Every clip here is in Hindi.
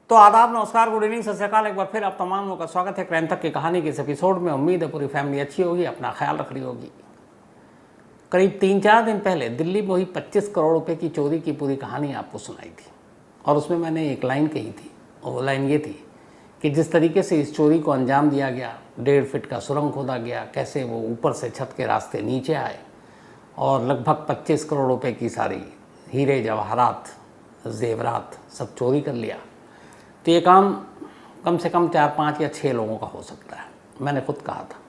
तो आदाब, नमस्कार, गुड इवनिंग, सत श्री अकाल। एक बार फिर आप तमाम लोगों का स्वागत है क्राइम तक की कहानी के इस एपिसोड में। उम्मीद है पूरी फैमिली अच्छी होगी, अपना ख्याल रख रही होगी। करीब 3-4 दिन पहले दिल्ली में हुई 25 करोड़ रुपए की चोरी की पूरी कहानी आपको सुनाई थी और उसमें मैंने एक लाइन कही थी और वो लाइन ये थी कि जिस तरीके से इस चोरी को अंजाम दिया गया, 1.5 फीट का सुरंग खोदा गया, कैसे वो ऊपर से छत के रास्ते नीचे आए और लगभग 25 करोड़ रुपए की सारी हीरे जवाहरात जेवरात सब चोरी कर लिया। तो ये काम कम से कम 4-5 या 6 लोगों का हो सकता है, मैंने खुद कहा था।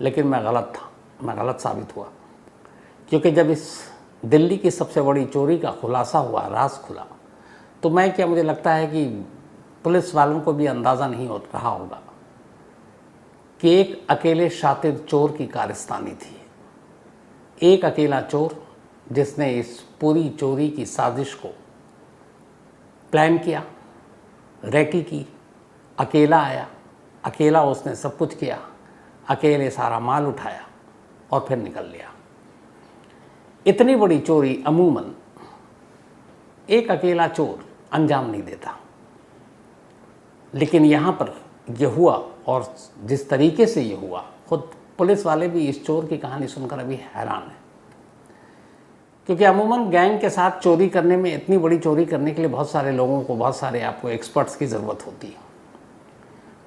लेकिन मैं गलत था, मैं गलत साबित हुआ, क्योंकि जब इस दिल्ली की सबसे बड़ी चोरी का खुलासा हुआ, राज खुला, तो मुझे लगता है कि पुलिस वालों को भी अंदाज़ा नहीं हो रहा होगा कि एक अकेले शातिर चोर की कारस्तानी थी। एक अकेला चोर जिसने इस पूरी चोरी की साजिश को प्लान किया, रैकी की, अकेला आया, अकेला उसने सब कुछ किया, अकेले सारा माल उठाया और फिर निकल लिया। इतनी बड़ी चोरी अमूमन एक अकेला चोर अंजाम नहीं देता, लेकिन यहाँ पर यह हुआ और जिस तरीके से ये हुआ, खुद पुलिस वाले भी इस चोर की कहानी सुनकर अभी हैरान है। क्योंकि अमूमन गैंग के साथ चोरी करने में, इतनी बड़ी चोरी करने के लिए बहुत सारे लोगों को, बहुत सारे आपको एक्सपर्ट्स की ज़रूरत होती है।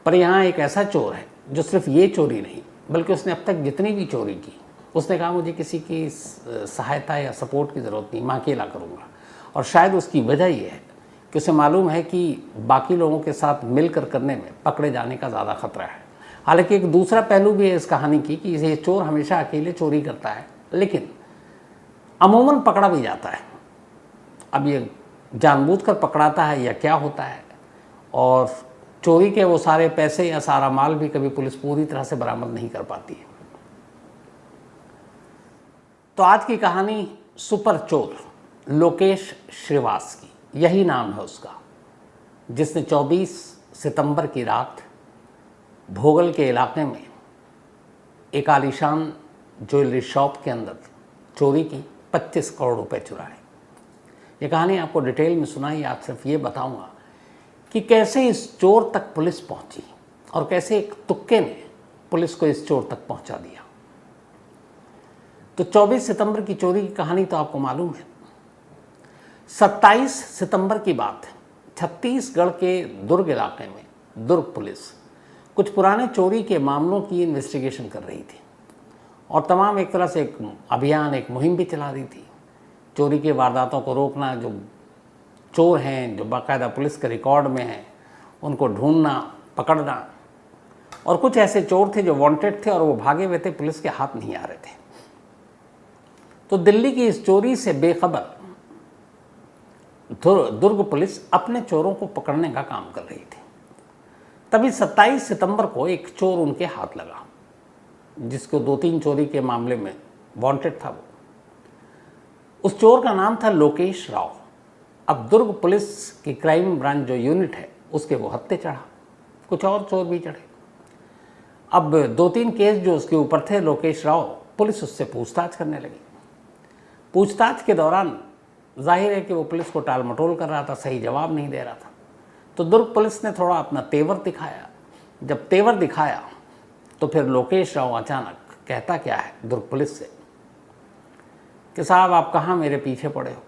पर यहाँ एक ऐसा चोर है जो सिर्फ ये चोरी नहीं, बल्कि उसने अब तक जितनी भी चोरी की, उसने कहा मुझे किसी की सहायता या सपोर्ट की ज़रूरत नहीं, मैं अकेला करूँगा। और शायद उसकी वजह ये है कि उसे मालूम है कि बाकी लोगों के साथ मिलकर करने में पकड़े जाने का ज़्यादा खतरा है। हालांकि एक दूसरा पहलू भी है इस कहानी की कि ये चोर हमेशा अकेले चोरी करता है, लेकिन अमूमन पकड़ा भी जाता है। अब ये जानबूझकर पकड़ाता है या क्या होता है, और चोरी के वो सारे पैसे या सारा माल भी कभी पुलिस पूरी तरह से बरामद नहीं कर पाती है। तो आज की कहानी सुपर चोर लोकेश श्रीवास की, यही नाम है उसका, जिसने 24 सितंबर की रात भोगल के इलाके में एक आलीशान ज्वेलरी शॉप के अंदर चोरी की, 25 करोड़ रुपए चुराए। ये कहानी आपको डिटेल में सुनाई, आज सिर्फ ये बताऊंगा कि कैसे इस चोर तक पुलिस पहुंची और कैसे एक तुक्के ने पुलिस को इस चोर तक पहुंचा दिया। तो 24 सितंबर की चोरी की कहानी तो आपको मालूम है। 27 सितंबर की बात है, छत्तीसगढ़ के दुर्ग इलाके में दुर्ग पुलिस कुछ पुराने चोरी के मामलों की इन्वेस्टिगेशन कर रही थी और तमाम एक तरह से एक अभियान, एक मुहिम भी चला रही थी। चोरी के वारदातों को रोकना, जो चोर हैं, जो बाकायदा पुलिस के रिकॉर्ड में हैं, उनको ढूंढना, पकड़ना। और कुछ ऐसे चोर थे जो वांटेड थे और वो भागे हुए थे, पुलिस के हाथ नहीं आ रहे थे। तो दिल्ली की इस चोरी से बेखबर दुर्ग पुलिस अपने चोरों को पकड़ने का काम कर रही थी। तभी 27 सितंबर को एक चोर उनके हाथ लगा, जिसको 2-3 चोरी के मामले में वांटेड था। वो उस चोर का नाम था लोकेश राव। अब दुर्ग पुलिस की क्राइम ब्रांच जो यूनिट है, उसके वो हत्थे चढ़ा, कुछ और चोर भी चढ़े। अब 2-3 केस जो उसके ऊपर थे लोकेश राव, पुलिस उससे पूछताछ करने लगी। पूछताछ के दौरान जाहिर है कि वो पुलिस को टाल मटोल कर रहा था, सही जवाब नहीं दे रहा था। तो दुर्ग पुलिस ने थोड़ा अपना तेवर दिखाया। जब तेवर दिखाया तो फिर लोकेश राव अचानक कहता क्या है दुर्ग पुलिस से कि साहब आप कहाँ मेरे पीछे पड़े हो,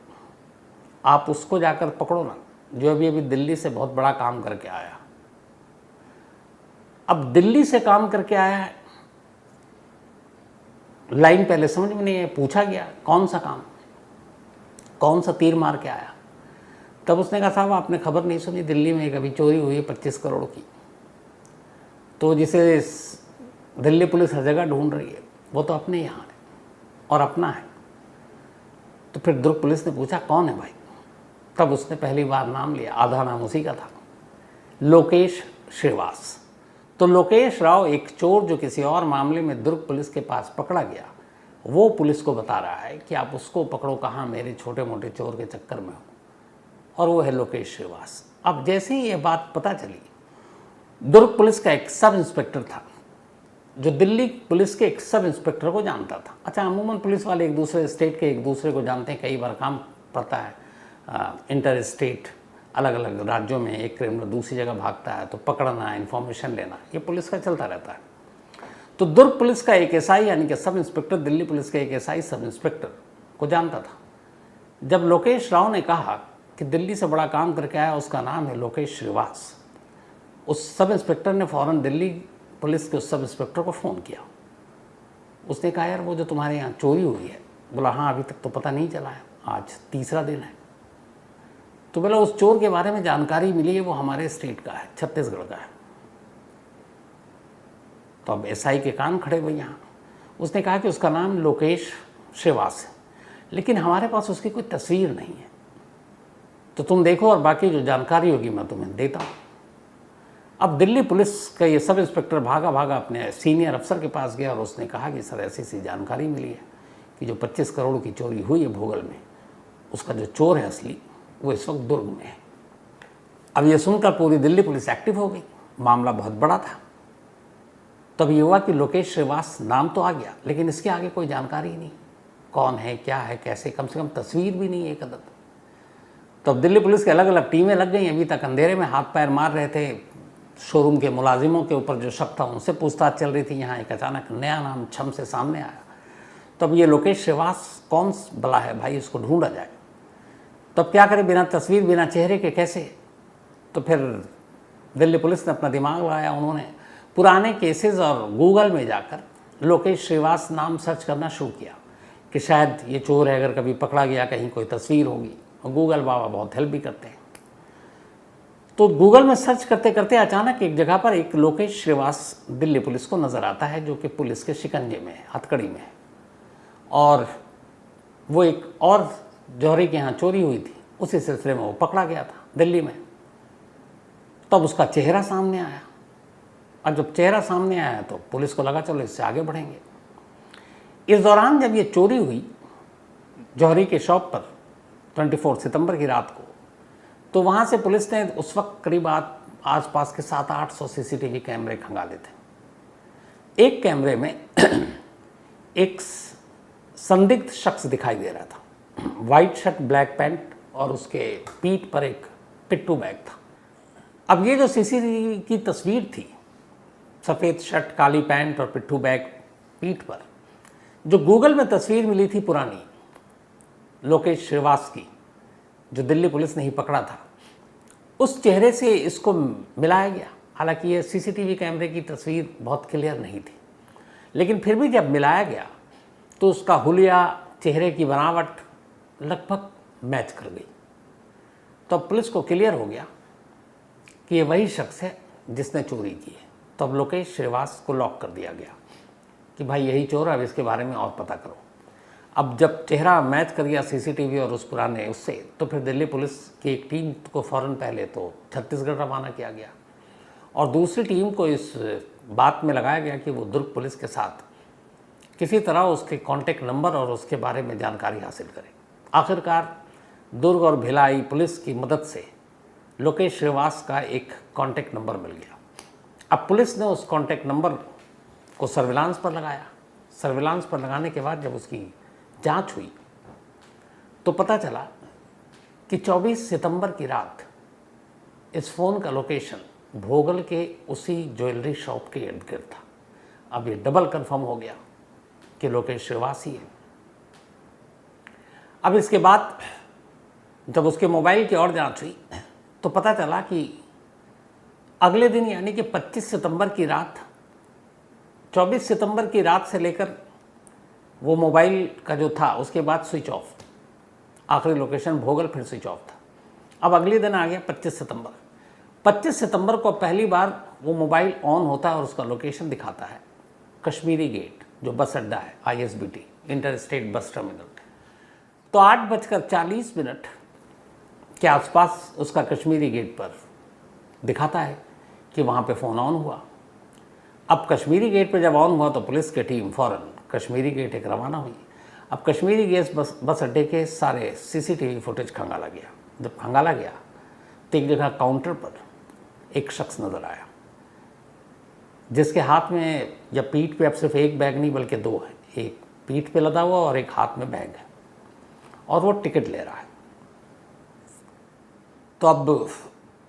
आप उसको जाकर पकड़ो ना जो अभी दिल्ली से बहुत बड़ा काम करके आया। अब दिल्ली से काम करके आया है, लाइन पहले समझ में नहीं है। पूछा गया कौन सा काम, कौन सा तीर मार के आया। तब उसने कहा साहब आपने खबर नहीं सुनी, दिल्ली में एक अभी चोरी हुई है 25 करोड़ की, तो जिसे दिल्ली पुलिस हर जगह ढूंढ रही है, वो तो अपने यहाँ है और अपना है। तो फिर दुर्ग पुलिस ने पूछा कौन है भाई। तब उसने पहली बार नाम लिया, आधा नाम उसी का था, लोकेश श्रीवास। तो लोकेश राव एक चोर जो किसी और मामले में दुर्ग पुलिस के पास पकड़ा गया, वो पुलिस को बता रहा है कि आप उसको पकड़ो, कहाँ मेरे छोटे मोटे चोर के चक्कर में हो, और वो है लोकेश श्रीवास। अब जैसे ही ये बात पता चली, दुर्ग पुलिस का एक सब इंस्पेक्टर था जो दिल्ली पुलिस के एक सब इंस्पेक्टर को जानता था। अच्छा, अमूमन पुलिस वाले एक दूसरे स्टेट के एक दूसरे को जानते हैं, कई बार काम पड़ता है इंटर स्टेट अलग अलग राज्यों में एक क्रिमिनल दूसरी जगह भागता है तो पकड़ना, इन्फॉर्मेशन लेना, ये पुलिस का चलता रहता है। तो दुर्ग पुलिस का एक एसआई यानी कि सब इंस्पेक्टर, दिल्ली पुलिस का एक एसआई सब इंस्पेक्टर को जानता था। जब लोकेश राव ने कहा कि दिल्ली से बड़ा काम करके आया, उसका नाम है लोकेश श्रीवास, उस सब इंस्पेक्टर ने फ़ौरन दिल्ली पुलिस के उस सब इंस्पेक्टर को फ़ोन किया। उसने कहा यार वो जो तुम्हारे यहाँ चोरी हुई है, बोला हाँ अभी तक तो पता नहीं चला है, आज तीसरा दिन है। तो बोला उस चोर के बारे में जानकारी मिली है, वो हमारे स्टेट का है, छत्तीसगढ़ का है। तो अब एसआई के कान खड़े हुए यहाँ। उसने कहा कि उसका नाम लोकेश श्रीवास है, लेकिन हमारे पास उसकी कोई तस्वीर नहीं है, तो तुम देखो और बाकी जो जानकारी होगी मैं तुम्हें देता हूँ। अब दिल्ली पुलिस का ये सब इंस्पेक्टर भागा भागा अपने सीनियर अफसर के पास गया और उसने कहा कि सर ऐसी ऐसी जानकारी मिली है कि जो 25 करोड़ की चोरी हुई है भोगल में, उसका जो चोर है असली वो इस वक्त दुर्ग में है। अब ये सुनकर पूरी दिल्ली पुलिस एक्टिव हो गई, मामला बहुत बड़ा था। तब ये हुआ कि लोकेश श्रीवास नाम तो आ गया, लेकिन इसके आगे कोई जानकारी नहीं, कौन है, क्या है, कैसे, कम से कम तस्वीर भी नहीं है एक अदद। तब दिल्ली पुलिस के अलग अलग टीमें लग गई। अभी तक अंधेरे में हाथ पैर मार रहे थे, शोरूम के मुलाजिमों के ऊपर जो शक था उनसे पूछताछ चल रही थी। यहाँ एक अचानक नया नाम छम से सामने आया। तब ये लोकेश श्रीवास कौन बला है भाई, इसको ढूंढा जाए। तब क्या करें, बिना तस्वीर बिना चेहरे के कैसे। तो फिर दिल्ली पुलिस ने अपना दिमाग लगाया, उन्होंने पुराने केसेस और गूगल में जाकर लोकेश श्रीवास नाम सर्च करना शुरू किया कि शायद ये चोर है, अगर कभी पकड़ा गया कहीं कोई तस्वीर होगी। और गूगल बाबा बहुत हेल्प भी करते हैं। तो गूगल में सर्च करते करते अचानक एक जगह पर एक लोकेश श्रीवास दिल्ली पुलिस को नज़र आता है, जो कि पुलिस के शिकंजे में है, हथकड़ी में है। और वो एक और जौहरी के यहाँ चोरी हुई थी, उसी सिलसिले में वो पकड़ा गया था दिल्ली में। तब उसका चेहरा सामने आया, और जब चेहरा सामने आया तो पुलिस को लगा चलो इससे आगे बढ़ेंगे। इस दौरान जब ये चोरी हुई जौहरी के शॉप पर 24 सितंबर की रात को, तो वहाँ से पुलिस ने उस वक्त करीब आसपास के 700-800 सीसीटीवी कैमरे खंगाले थे। एक कैमरे में एक संदिग्ध शख्स दिखाई दे रहा था, वाइट शर्ट ब्लैक पैंट, और उसके पीठ पर एक पिट्ठू बैग था। अब ये जो सीसीटीवी की तस्वीर थी, सफ़ेद शर्ट काली पैंट और पिट्ठू बैग पीठ पर, जो गूगल में तस्वीर मिली थी पुरानी लोकेश श्रीवास की, जो दिल्ली पुलिस ने ही पकड़ा था, उस चेहरे से इसको मिलाया गया। हालांकि ये सीसीटीवी कैमरे की तस्वीर बहुत क्लियर नहीं थी, लेकिन फिर भी जब मिलाया गया तो उसका हुलिया, चेहरे की बनावट लगभग मैच कर गई। तो अब पुलिस को क्लियर हो गया कि ये वही शख्स है जिसने चोरी की है। तब लोकेश श्रीवास को लॉक कर दिया गया कि भाई यही चोर है, अब इसके बारे में और पता करो। अब जब चेहरा मैच कर गया सीसीटीवी और उस पुराने उससे, तो फिर दिल्ली पुलिस की एक टीम को फ़ौरन पहले तो छत्तीसगढ़ रवाना किया गया, और दूसरी टीम को इस बात में लगाया गया कि वो दुर्ग पुलिस के साथ किसी तरह उसके कॉन्टैक्ट नंबर और उसके बारे में जानकारी हासिल करें। आखिरकार दुर्ग और भिलाई पुलिस की मदद से लोकेश श्रीवास का एक कॉन्टैक्ट नंबर मिल गया। अब पुलिस ने उस कॉन्टैक्ट नंबर को सर्विलांस पर लगाया। सर्विलांस पर लगाने के बाद जब उसकी जांच हुई तो पता चला कि 24 सितंबर की रात इस फ़ोन का लोकेशन भोगल के उसी ज्वेलरी शॉप के इर्द गिर्द था। अब ये डबल कंफर्म हो गया कि लोकेश श्रीवास ही है। अब इसके बाद जब उसके मोबाइल की और जांच हुई तो पता चला कि अगले दिन यानी कि 25 सितंबर की रात, 24 सितंबर की रात से लेकर वो मोबाइल का जो था उसके बाद स्विच ऑफ, आखिरी लोकेशन भोगल, फिर स्विच ऑफ था। अब अगले दिन आ गया 25 सितंबर। 25 सितंबर को पहली बार वो मोबाइल ऑन होता है और उसका लोकेशन दिखाता है कश्मीरी गेट, जो बस अड्डा है, ISBT, inter state bus terminal. तो 8:40 के आसपास उसका कश्मीरी गेट पर दिखाता है कि वहाँ पे फ़ोन ऑन हुआ। अब कश्मीरी गेट पे जब ऑन हुआ तो पुलिस की टीम फ़ौरन कश्मीरी गेट एक रवाना हुई। अब कश्मीरी गेट बस अड्डे के सारे सीसीटीवी फुटेज खंगाला गया। जब खंगाला गया तो एक जगह काउंटर पर एक शख्स नज़र आया, जिसके हाथ में या पीठ पे अब सिर्फ एक बैग नहीं बल्कि दो है, एक पीठ पे लदा हुआ और एक हाथ में बैग है, और वो टिकट ले रहा है। तो अब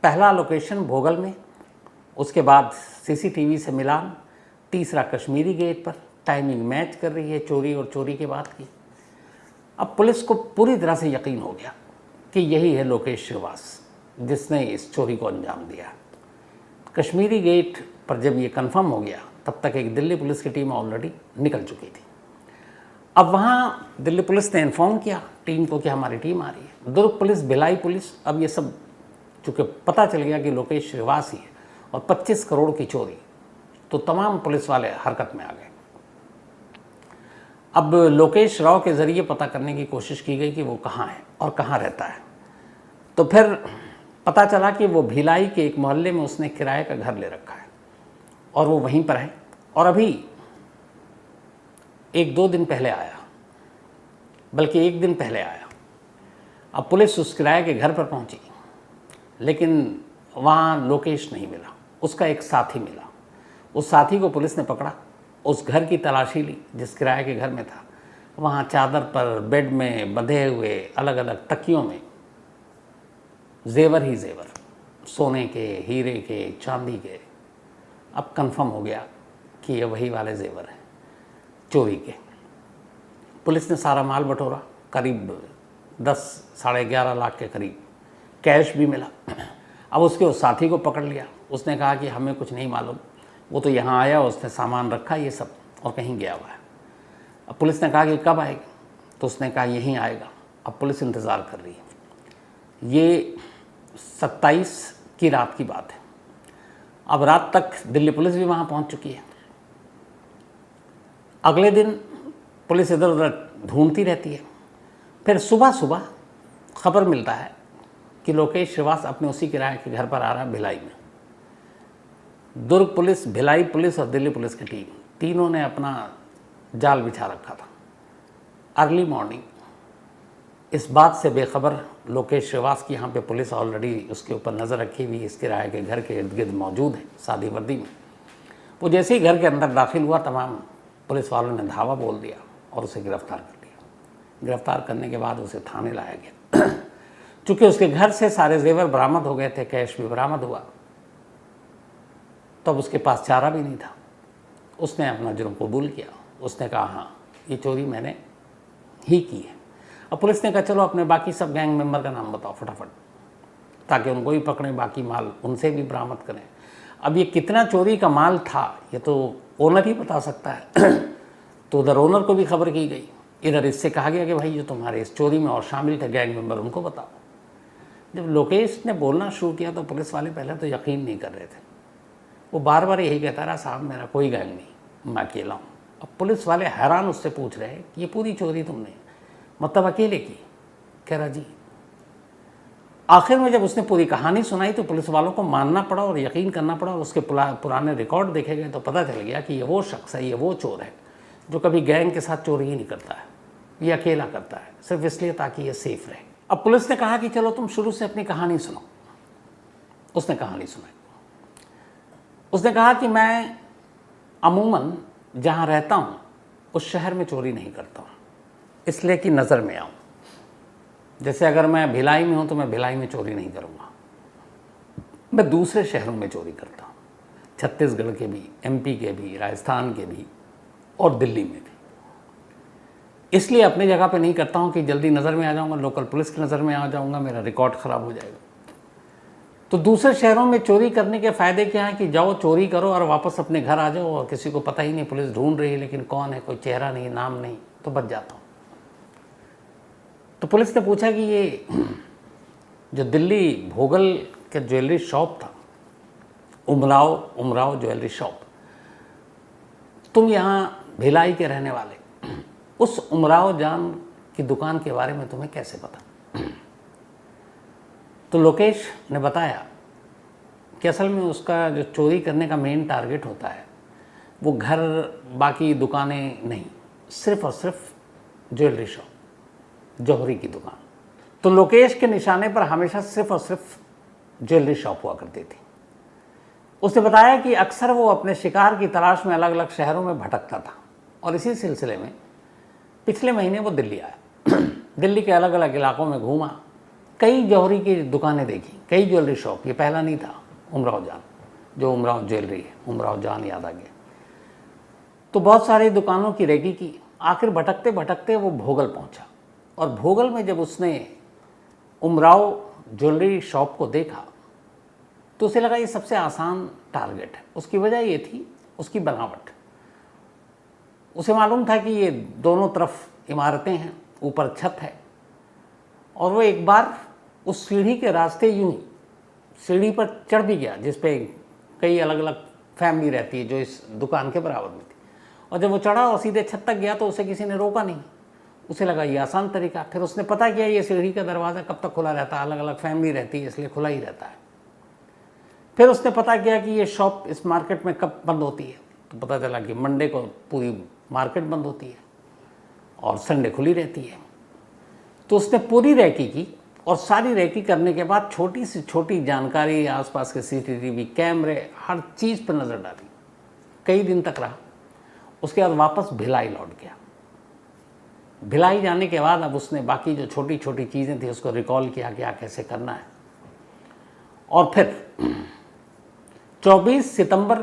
पहला लोकेशन भोगल में, उसके बाद सीसीटीवी से मिलान, तीसरा कश्मीरी गेट पर। टाइमिंग मैच कर रही है चोरी और चोरी के बाद की। अब पुलिस को पूरी तरह से यकीन हो गया कि यही है लोकेश श्रीवास जिसने इस चोरी को अंजाम दिया। कश्मीरी गेट पर जब ये कंफर्म हो गया तब तक एक दिल्ली पुलिस की टीम ऑलरेडी निकल चुकी थी। अब वहाँ दिल्ली पुलिस ने इन्फॉर्म किया टीम को कि हमारी टीम आ रही है। दुर्ग पुलिस, भिलाई पुलिस, अब ये सब चूँकि पता चल गया कि लोकेश श्रीवास ही है और 25 करोड़ की चोरी, तो तमाम पुलिस वाले हरकत में आ गए। अब लोकेश राव के ज़रिए पता करने की कोशिश की गई कि वो कहाँ है और कहाँ रहता है। तो फिर पता चला कि वो भिलाई के एक मोहल्ले में उसने किराए का घर ले रखा है और वो वहीं पर है और अभी 1-2 दिन पहले आया, बल्कि 1 दिन पहले आया। अब पुलिस उस किराए के घर पर पहुंची, लेकिन वहाँ लोकेश नहीं मिला, उसका एक साथी मिला। उस साथी को पुलिस ने पकड़ा, उस घर की तलाशी ली जिस किराए के घर में था। वहाँ चादर पर, बेड में बंधे हुए अलग अलग तकियों में जेवर ही जेवर, सोने के, हीरे के, चांदी के। अब कंफर्म हो गया कि ये वही वाले जेवर हैं चोरी के। पुलिस ने सारा माल बटोरा, करीब 10-11.5 लाख के करीब कैश भी मिला। अब उसके उस साथी को पकड़ लिया। उसने कहा कि हमें कुछ नहीं मालूम, वो तो यहाँ आया, उसने सामान रखा ये सब और कहीं गया हुआ है। अब पुलिस ने कहा कि कब आएगा, तो उसने कहा यहीं आएगा। अब पुलिस इंतज़ार कर रही है। ये 27 की रात की बात है। अब रात तक दिल्ली पुलिस भी वहाँ पहुँच चुकी है। अगले दिन पुलिस इधर उधर ढूंढती रहती है। फिर सुबह सुबह खबर मिलता है कि लोकेश श्रीवास अपने उसी किराए के घर पर आ रहा है भिलाई में। दुर्ग पुलिस, भिलाई पुलिस और दिल्ली पुलिस की टीम, तीनों ने अपना जाल बिछा रखा था। अर्ली मॉर्निंग इस बात से बेखबर लोकेश श्रीवास की यहाँ पे पुलिस ऑलरेडी उसके ऊपर नज़र रखी हुई इस किराए के घर के इर्द गिर्द मौजूद है, सादी वर्दी में। वो जैसे ही घर के अंदर दाखिल हुआ, तमाम पुलिस वालों ने धावा बोल दिया और उसे गिरफ्तार कर लिया। गिरफ्तार करने के बाद उसे थाने लाया गया। चूँकि उसके घर से सारे जेवर बरामद हो गए थे, कैश भी बरामद हुआ, तब उसके पास चारा भी नहीं था। उसने अपना जुर्म कबूल किया। उसने कहा हाँ, ये चोरी मैंने ही की है। अब पुलिस ने कहा चलो अपने बाकी सब गैंग मेंबर का नाम बताओ फटाफट, ताकि उनको भी पकड़ें, बाकी माल उनसे भी बरामद करें। अब ये कितना चोरी का माल था ये तो ओनर ही बता सकता है। तो उधर ओनर को भी खबर की गई, इधर इससे कहा गया कि भाई जो तुम्हारे इस चोरी में और शामिल थे गैंग मेंबर, उनको बताओ। जब लोकेश ने बोलना शुरू किया तो पुलिस वाले पहले तो यकीन नहीं कर रहे थे। वो बार बार यही कहता रहा, साहब मेरा कोई गैंग नहीं, मैं अकेला हूँ। अब पुलिस वाले हैरान उससे पूछ रहे हैं कि ये पूरी चोरी तुमने मतलब अकेले की? कह रहा जी। आखिर में जब उसने पूरी कहानी सुनाई तो पुलिस वालों को मानना पड़ा और यकीन करना पड़ा। और उसके पुराने रिकॉर्ड देखे गए तो पता चल गया कि ये वो शख्स है, ये वो चोर है जो कभी गैंग के साथ चोरी ही नहीं करता है, ये अकेला करता है, सिर्फ इसलिए ताकि ये सेफ रहे। अब पुलिस ने कहा कि चलो तुम शुरू से अपनी कहानी सुनो। उसने कहानी सुनाई। उसने कहा कि मैं अमूमन जहाँ रहता हूँ उस शहर में चोरी नहीं करता हूँ, इसलिए कि नज़र में आऊँ। जैसे अगर मैं भिलाई में हूँ तो मैं भिलाई में चोरी नहीं करूँगा, मैं दूसरे शहरों में चोरी करता हूँ, छत्तीसगढ़ के भी, एमपी के भी, राजस्थान के भी और दिल्ली में भी। इसलिए अपनी जगह पे नहीं करता हूँ कि जल्दी नज़र में आ जाऊँगा, लोकल पुलिस की नज़र में आ जाऊँगा, मेरा रिकॉर्ड ख़राब हो जाएगा। तो दूसरे शहरों में चोरी करने के फ़ायदे क्या हैं कि जाओ चोरी करो और वापस अपने घर आ जाओ और किसी को पता ही नहीं, पुलिस ढूंढ रही है लेकिन कौन है, कोई चेहरा नहीं, नाम नहीं, तो बच जाता हूँ। तो पुलिस ने पूछा कि ये जो दिल्ली भोगल के ज्वेलरी शॉप था, उमराव ज्वेलरी शॉप, तुम यहाँ भिलाई के रहने वाले, उस उमराव जान की दुकान के बारे में तुम्हें कैसे पता? तो लोकेश ने बताया कि असल में उसका जो चोरी करने का मेन टारगेट होता है वो घर, बाकी दुकानें नहीं, सिर्फ और सिर्फ ज्वेलरी शॉप, जौहरी की दुकान। तो लोकेश के निशाने पर हमेशा सिर्फ और सिर्फ ज्वेलरी शॉप हुआ करती थी। उसने बताया कि अक्सर वो अपने शिकार की तलाश में अलग अलग शहरों में भटकता था और इसी सिलसिले में पिछले महीने वो दिल्ली आया। दिल्ली के अलग अलग इलाकों में घूमा, कई जौहरी की दुकानें देखी, कई ज्वेलरी शॉप। ये पहला नहीं था उमराव जान, जो उमराव ज्वेलरी है, उमराव जान याद आ गया। तो बहुत सारी दुकानों की रेकी की। आखिर भटकते भटकते वो भोगल पहुंचा, और भोगल में जब उसने उमराव ज्वेलरी शॉप को देखा तो उसे लगा ये सबसे आसान टारगेट है। उसकी वजह ये थी उसकी बनावट। उसे मालूम था कि ये दोनों तरफ इमारतें हैं, ऊपर छत है, और वो एक बार उस सीढ़ी के रास्ते यूं ही सीढ़ी पर चढ़ भी गया, जिस पे कई अलग अलग फैमिली रहती है, जो इस दुकान के बराबर में थी। और जब वो चढ़ा और सीधे छत तक गया तो उसे किसी ने रोका नहीं। उसे लगा ये आसान तरीका। फिर उसने पता किया ये सीढ़ी का दरवाज़ा कब तक खुला रहता है, अलग अलग फैमिली रहती है इसलिए खुला ही रहता है। फिर उसने पता किया कि ये शॉप इस मार्केट में कब बंद होती है, तो पता चला कि मंडे को पूरी मार्केट बंद होती है और संडे खुली रहती है। तो उसने पूरी रैकी की, और सारी रैकी करने के बाद छोटी से छोटी जानकारी, आसपास के सीसीटीवी कैमरे, हर चीज़ पर नज़र डाली। कई दिन तक रहा। उसके बाद वापस भिलाई लौट गया। भिलाई जाने के बाद अब उसने बाकी जो छोटी छोटी चीज़ें थी उसको रिकॉल किया, क्या कैसे करना है। और फिर 24 सितंबर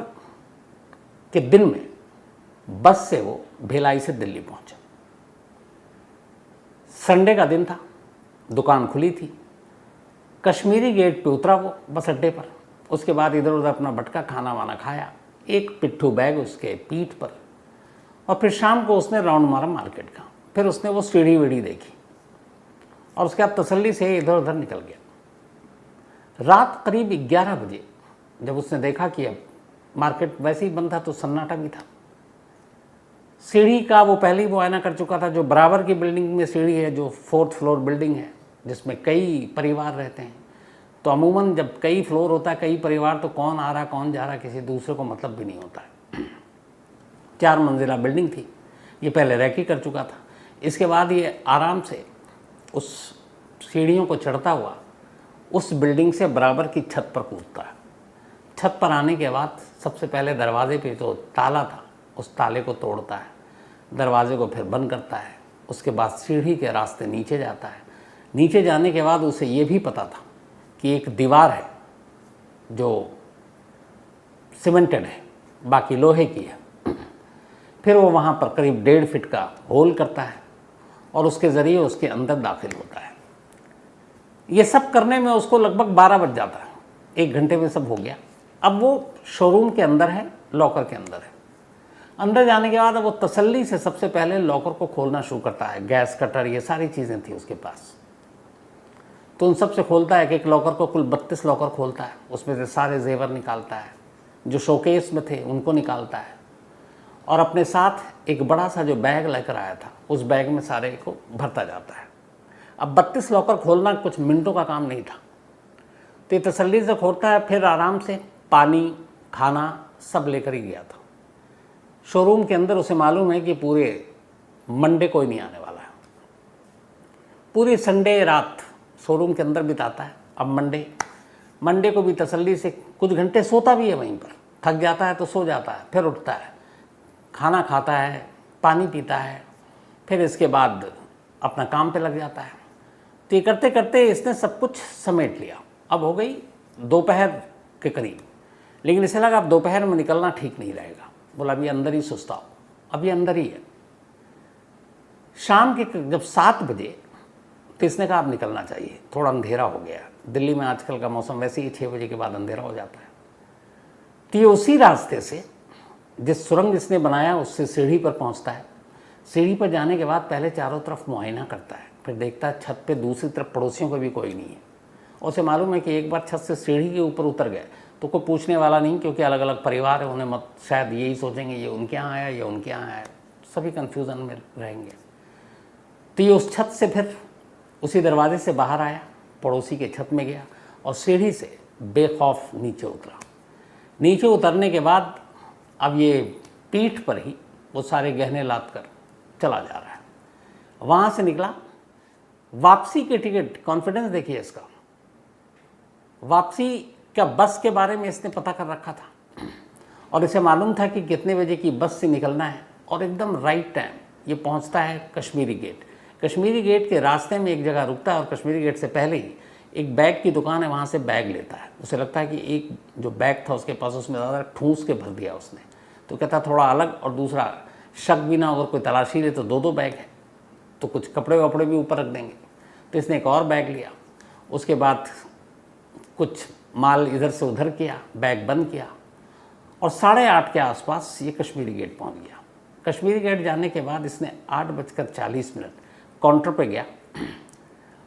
के दिन में बस से वो भिलाई से दिल्ली पहुंचा। संडे का दिन था, दुकान खुली थी। कश्मीरी गेट पे उतरा वो बस अड्डे पर। उसके बाद इधर उधर अपना भटका, खाना वाना खाया, एक पिट्ठू बैग उसके पीठ पर, और फिर शाम को उसने राउंड मारा मार्केट का। फिर उसने वो सीढ़ी वीढ़ी देखी और उसके बाद तसल्ली से इधर उधर निकल गया। रात करीब 11 बजे जब उसने देखा कि अब मार्केट वैसे ही बंद था तो सन्नाटा भी था। सीढ़ी का वो पहले ही मुआयना कर चुका था। जो बराबर की बिल्डिंग में सीढ़ी है, जो 4th फ्लोर बिल्डिंग है, जिसमें कई परिवार रहते हैं, तो अमूमन जब कई फ्लोर होता है, कई परिवार, तो कौन आ रहा कौन जा रहा किसी दूसरे को मतलब भी नहीं होता है। 4 मंजिला बिल्डिंग थी। ये पहले रैकी कर चुका था। इसके बाद ये आराम से उस सीढ़ियों को चढ़ता हुआ उस बिल्डिंग से बराबर की छत पर कूदता है। छत पर आने के बाद सबसे पहले दरवाजे पे जो ताला था उस ताले को तोड़ता है, दरवाजे को फिर बंद करता है। उसके बाद सीढ़ी के रास्ते नीचे जाता है। नीचे जाने के बाद उसे ये भी पता था कि एक दीवार है जो सीमेंटेड है, बाकी लोहे की है। फिर वो वहाँ पर करीब 1.5 फीट का होल करता है और उसके ज़रिए उसके अंदर दाखिल होता है। ये सब करने में उसको लगभग 12 बज जाता है। 1 घंटे में सब हो गया। अब वो शोरूम के अंदर है, लॉकर के अंदर है। अंदर जाने के बाद अब वो तसल्ली से सबसे पहले लॉकर को खोलना शुरू करता है। गैस कटर, ये सारी चीज़ें थी उसके पास, तो उन सब से खोलता है। एक लॉकर को कुल 32 लॉकर खोलता है। उसमें से सारे जेवर निकालता है, जो शोकेस में थे उनको निकालता है, और अपने साथ एक बड़ा सा जो बैग लेकर आया था उस बैग में सारे को भरता जाता है। अब 32 लॉकर खोलना कुछ मिनटों का काम नहीं था, तो ये तसल्ली से खोलता है। फिर आराम से पानी, खाना सब लेकर ही गया था। शोरूम के अंदर उसे मालूम है कि पूरे मंडे कोई नहीं आने वाला है। पूरी संडे रात शोरूम के अंदर बिताता है। अब मंडे को भी तसल्ली से कुछ घंटे सोता भी है वहीं पर। थक जाता है तो सो जाता है, फिर उठता है, खाना खाता है, पानी पीता है, फिर इसके बाद अपना काम पे लग जाता है। तो ये करते करते इसने सब कुछ समेट लिया। अब हो गई दोपहर के करीब, लेकिन इसे लगा अब दोपहर में निकलना ठीक नहीं रहेगा। बोला अभी अंदर ही सुस्ता हो, अभी अंदर ही है। शाम के जब 7 बजे तो इसने कहा अब निकलना चाहिए, थोड़ा अंधेरा हो गया। दिल्ली में आजकल का मौसम वैसे ही 6 बजे के बाद अंधेरा हो जाता है। तो ये उसी रास्ते से, जिस सुरंग इसने बनाया उससे सीढ़ी पर पहुंचता है। सीढ़ी पर जाने के बाद पहले चारों तरफ मुआयना करता है, फिर देखता है छत पे दूसरी तरफ पड़ोसियों का भी कोई नहीं है। और उसे मालूम है कि एक बार छत से सीढ़ी के ऊपर उतर गए तो कोई पूछने वाला नहीं, क्योंकि अलग अलग परिवार है, उन्हें मत शायद यही सोचेंगे ये उनके यहाँ आया, ये उनके यहाँ आया, सभी कन्फ्यूज़न में रहेंगे। तो ये उस छत से फिर उसी दरवाजे से बाहर आया, पड़ोसी के छत में गया और सीढ़ी से बेखौफ नीचे उतरा। नीचे उतरने के बाद अब ये पीठ पर ही वो सारे गहने लाद कर चला जा रहा है। वहाँ से निकला। वापसी के टिकट, कॉन्फिडेंस देखिए इसका, वापसी का बस के बारे में इसने पता कर रखा था और इसे मालूम था कि कितने बजे की बस से निकलना है, और एकदम राइट टाइम ये पहुंचता है कश्मीरी गेट। कश्मीरी गेट के रास्ते में एक जगह रुकता है और कश्मीरी गेट से पहले ही एक बैग की दुकान है, वहाँ से बैग लेता है। उसे लगता है कि एक जो बैग था उसके पास, उसमें ज़्यादा ठूस के भर दिया उसने। तो कहता थोड़ा अलग, और दूसरा शक भी ना, अगर कोई तलाशी ले तो 2-2 बैग है, तो कुछ कपड़े वपड़े भी ऊपर रख देंगे। तो इसने एक और बैग लिया। उसके बाद कुछ माल इधर से उधर किया, बैग बंद किया, और 8:30 के आसपास ये कश्मीरी गेट पहुंच गया। कश्मीरी गेट जाने के बाद इसने 8:40 काउंटर पे गया,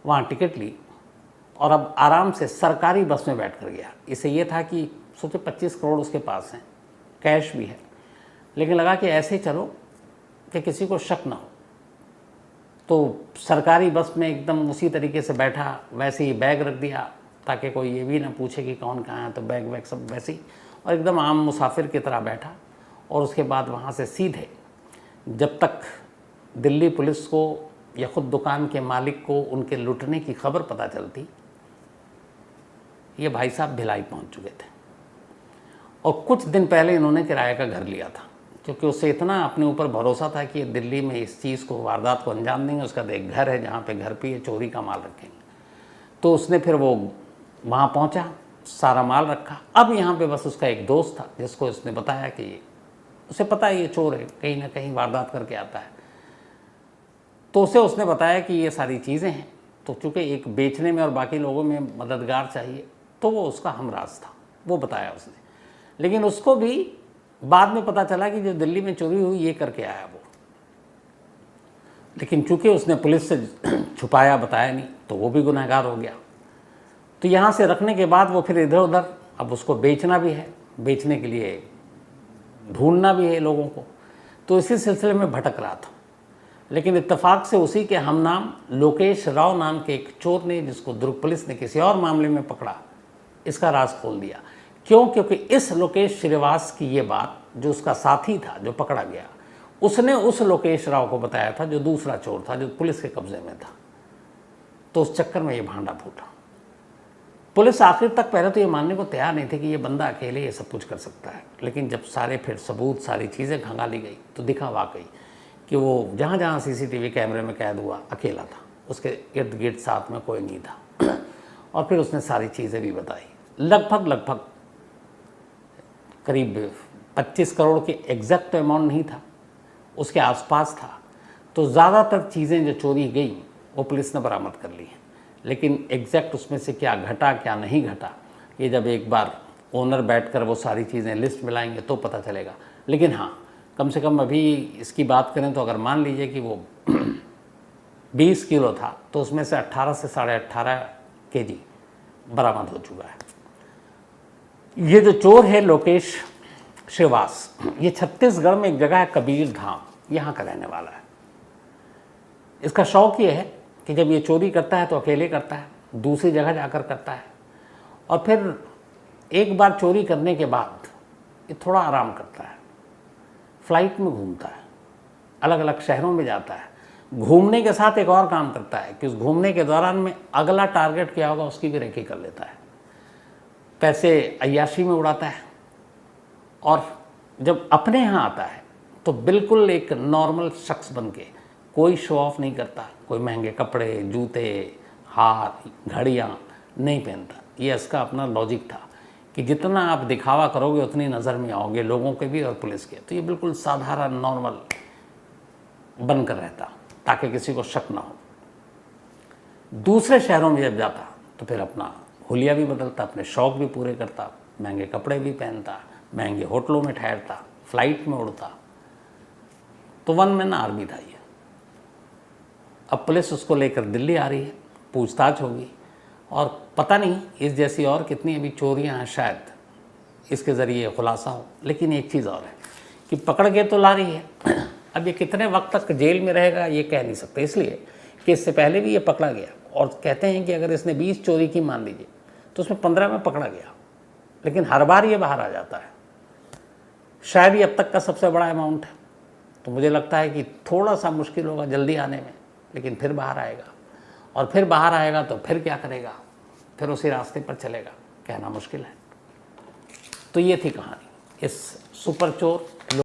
वहाँ टिकट ली, और अब आराम से सरकारी बस में बैठ कर गया। इसे ये था कि सोचे 25 करोड़ उसके पास हैं, कैश भी है, लेकिन लगा कि ऐसे ही चलो कि किसी को शक ना हो। तो सरकारी बस में एकदम उसी तरीके से बैठा, वैसे ही बैग रख दिया ताकि कोई ये भी ना पूछे कि कौन कहाँ है, तो बैग वैग सब वैसे ही, और एकदम आम मुसाफिर की तरह बैठा। और उसके बाद वहाँ से सीधे, जब तक दिल्ली पुलिस को या खुद दुकान के मालिक को उनके लुटने की खबर पता चलती, ये भाई साहब भिलाई पहुँच चुके थे। और कुछ दिन पहले इन्होंने किराए का घर लिया था, क्योंकि उससे इतना अपने ऊपर भरोसा था कि दिल्ली में इस चीज़ को, वारदात को अंजाम देंगे। उसका एक घर है जहाँ पे घर पे ये चोरी का माल रखेंगे। तो उसने फिर वो वहाँ पहुँचा, सारा माल रखा। अब यहाँ पे बस उसका एक दोस्त था जिसको इसने बताया कि उसे पता है ये चोर है, कहीं ना कहीं वारदात करके आता है। तो उसे उसने बताया कि ये सारी चीज़ें हैं। तो चूँकि एक बेचने में और बाकी लोगों में मददगार चाहिए, तो वो उसका हमराज था, वो बताया उसने। लेकिन उसको भी बाद में पता चला कि जो दिल्ली में चोरी हुई ये करके आया वो। लेकिन चूंकि उसने पुलिस से छुपाया, बताया नहीं, तो वो भी गुनहगार हो गया। तो यहाँ से रखने के बाद वो फिर इधर उधर, अब उसको बेचना भी है, बेचने के लिए ढूंढना भी है लोगों को। तो इसी सिलसिले में भटक रहा था। लेकिन इत्तेफाक से उसी के हमनाम लोकेश राव नाम के एक चोर ने, जिसको दुर्ग पुलिस ने किसी और मामले में पकड़ा, इसका राज खोल दिया। क्यों? क्योंकि इस लोकेश श्रीवास की ये बात जो उसका साथी था जो पकड़ा गया, उसने उस लोकेश राव को बताया था जो दूसरा चोर था, जो पुलिस के कब्जे में था। तो उस चक्कर में ये भांडा फूटा। पुलिस आखिर तक पहले तो ये मानने को तैयार नहीं थी कि ये बंदा अकेले ये सब कुछ कर सकता है। लेकिन जब सारे फिर सबूत, सारी चीज़ें खंगाली गई, तो दिखा वाकई कि वो जहाँ जहाँ CCTV कैमरे में कैद हुआ अकेला था, उसके इर्द गिर्द साथ में कोई नहीं था। और फिर उसने सारी चीज़ें भी बताई। लगभग करीब 25 करोड़ के एग्जैक्ट अमाउंट नहीं था, उसके आसपास था। तो ज़्यादातर चीज़ें जो चोरी गई वो पुलिस ने बरामद कर ली हैं। लेकिन एग्जैक्ट उसमें से क्या घटा क्या नहीं घटा, ये जब एक बार ओनर बैठकर वो सारी चीज़ें लिस्ट मिलाएंगे तो पता चलेगा। लेकिन हाँ, कम से कम अभी इसकी बात करें तो अगर मान लीजिए कि वो 20 किलो था, तो उसमें से 18 से 18.5 kg बरामद हो चुका है। ये जो चोर है लोकेश श्रीवास, ये छत्तीसगढ़ में एक जगह है कबीर धाम, यहाँ का रहने वाला है। इसका शौक ये है कि जब ये चोरी करता है तो अकेले करता है, दूसरी जगह जाकर करता है, और फिर एक बार चोरी करने के बाद ये थोड़ा आराम करता है, फ्लाइट में घूमता है, अलग अलग शहरों में जाता है। घूमने के साथ एक और काम करता है कि उस घूमने के दौरान में अगला टारगेट क्या होगा उसकी भी रेकी कर लेता है। पैसे अय्याशी में उड़ाता है, और जब अपने यहाँ आता है तो बिल्कुल एक नॉर्मल शख्स बन के, कोई शो ऑफ नहीं करता, कोई महंगे कपड़े, जूते, हार, घड़ियाँ नहीं पहनता। ये इसका अपना लॉजिक था कि जितना आप दिखावा करोगे उतनी नज़र में आओगे लोगों के भी और पुलिस के। तो ये बिल्कुल साधारण नॉर्मल बनकर रहता ताकि किसी को शक ना हो। दूसरे शहरों में जब जाता तो फिर अपना हुलिया भी बदलता, अपने शौक भी पूरे करता, महंगे कपड़े भी पहनता, महंगे होटलों में ठहरता, फ्लाइट में उड़ता। तो वन मैन आर्मी था ये। अब पुलिस उसको लेकर दिल्ली आ रही है, पूछताछ होगी, और पता नहीं इस जैसी और कितनी अभी चोरियां हैं, शायद इसके ज़रिए खुलासा हो। लेकिन एक चीज़ और है कि पकड़ के तो ला रही है, अब ये कितने वक्त तक जेल में रहेगा ये कह नहीं सकते, इसलिए कि इससे पहले भी ये पकड़ा गया। और कहते हैं कि अगर इसने 20 चोरी की मान लीजिए तो उसमें 15 में पकड़ा गया, लेकिन हर बार ये बाहर आ जाता है। शायद ये अब तक का सबसे बड़ा अमाउंट है। तो मुझे लगता है कि थोड़ा सा मुश्किल होगा जल्दी आने में, लेकिन फिर बाहर आएगा, और फिर बाहर आएगा तो फिर क्या करेगा, फिर उसी रास्ते पर चलेगा, कहना मुश्किल है। तो ये थी कहानी इस सुपर चोर